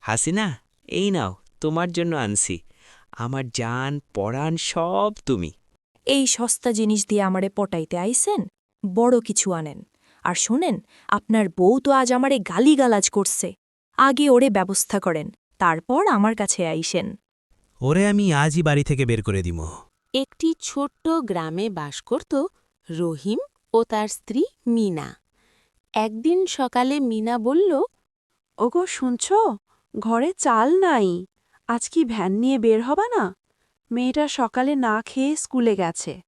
হাসিনা, এই নাও, তোমার জন্য আনছি। আমার জান পরাণ সব তুমি। এই সস্তা জিনিস দিয়ে আমারে পটাইতে আইছেন? বড় কিছু আনেন। আর শোনেন, আপনার বউ তো আজ আমারে গালিগালাজ করছে। আগে ওরে ব্যবস্থা করেন, তারপর আমার কাছে আইসেন। ওরে আমি আজই বাড়ি থেকে বের করে দিব। একটি ছোট্ট গ্রামে বাস করত রহিম ও তার স্ত্রী মিনা। একদিন সকালে মিনা বলল, ওগো শুনছ, ঘরে চাল নাই। আজ কি ভ্যান নিয়ে বের হবা না? মেয়েটা সকালে না খেয়ে স্কুলে গেছে।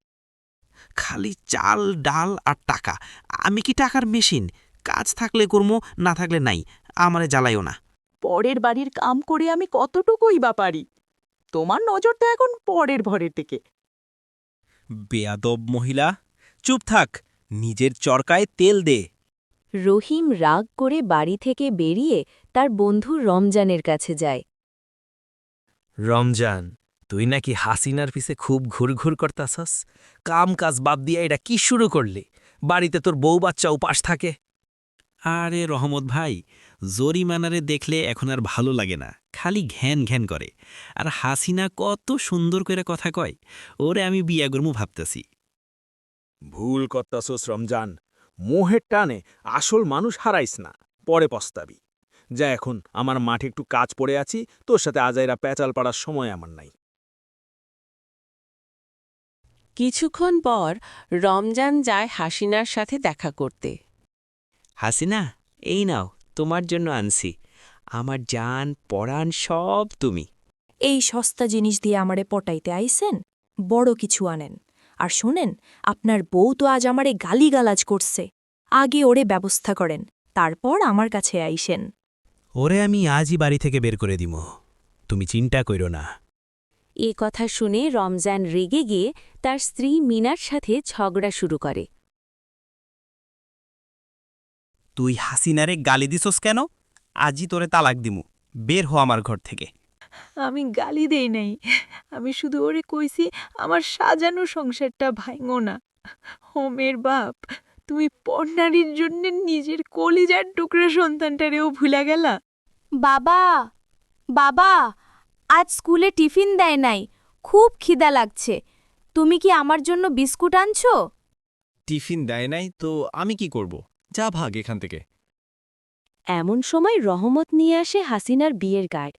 খালি চাল ডাল আর টাকা। আমি কি টাকার মেশিন? কাজ থাকলে কর্ম, না থাকলে নাই। আমারে জ্বালাইও না। পরের বাড়ির কাম করে আমি কতটুকুই বা পারি। তোমার নজরটা এখন পরের ভরের দিকে। বেয়াদব মহিলা, চুপ থাক। নিজের চরকায় তেল দে। রহিম রাগ করে বাড়ি থেকে বেরিয়ে তার বন্ধু রমজানের কাছে যায়। রমজান, তুই নাকি হাসিনার পিছে খুব ঘুরঘুর করতাছস? কাম কাজ বাদ দিয়া এটা কি শুরু করলি? বাড়িতে তোর বউ বাচ্চা উপাস থাকে। আরে রহমত ভাই, জরিমানারে দেখলে এখন আর ভালো লাগে না, খালি ঘ্যান ঘ্যান করে। আর হাসিনা কত সুন্দর করে কথা কয়, ওরে আমি বিয়া করমু ভাবতেছি। ভুল করতাছোস রমজান। মোহের টানে আসল মানুষ হারাইস না, পরে পস্তাবি। যা, এখন আমার মাঠে একটু কাজ পড়ে আছি, তোর সাথে আজাইরা প্যাচাল পাড়ার সময় আমার নাই। কিছুক্ষণ পর রমজান যায় হাসিনার সাথে দেখা করতে। হাসিনা, এই নাও, তোমার জন্য আনছি। আমার জান পরাণ সব তুমি। এই সস্তা জিনিস দিয়ে আমারে পটাইতে আইছেন? বড় কিছু আনেন। আর শোনেন, আপনার বউ তো আজ আমারে গালিগালাজ করছে। আগে ওরে ব্যবস্থা করেন, তারপর আমার কাছে আইসেন। ওরে আমি আজই বাড়ি থেকে বের করে দিব। তুমি চিন্তা কইরো না। এ কথা শুনে রমজান রেগে গিয়ে তার স্ত্রী মিনার সাথে ঝগড়া শুরু করে। তুই হাসিনারে গালি দিছস কেন? আজই তোরে তালাক দিমু। বের হ আমার ঘর থেকে। আমি গালি দেই নাই, আমি শুধু ওরে কইছি আমার সাজানো সংসারটা ভাঙো না। হোমের বাপ, তুমি পর্নারীর জন্য নিজের কলিজার টুকরা সন্তানটারেও ভুলা গেলা। বাবা, বাবা, আজ স্কুলে টিফিন দেয় নাই। খুব খিদা লাগছে। তুমি কি আমার জন্য বিস্কুট আনছো? টিফিন দেয় নাই তো আমি কি করব? যা ভাগ এখান থেকে। এমন সময় রহমত নিয়ে আসে হাসিনার বিয়ের কার্ড।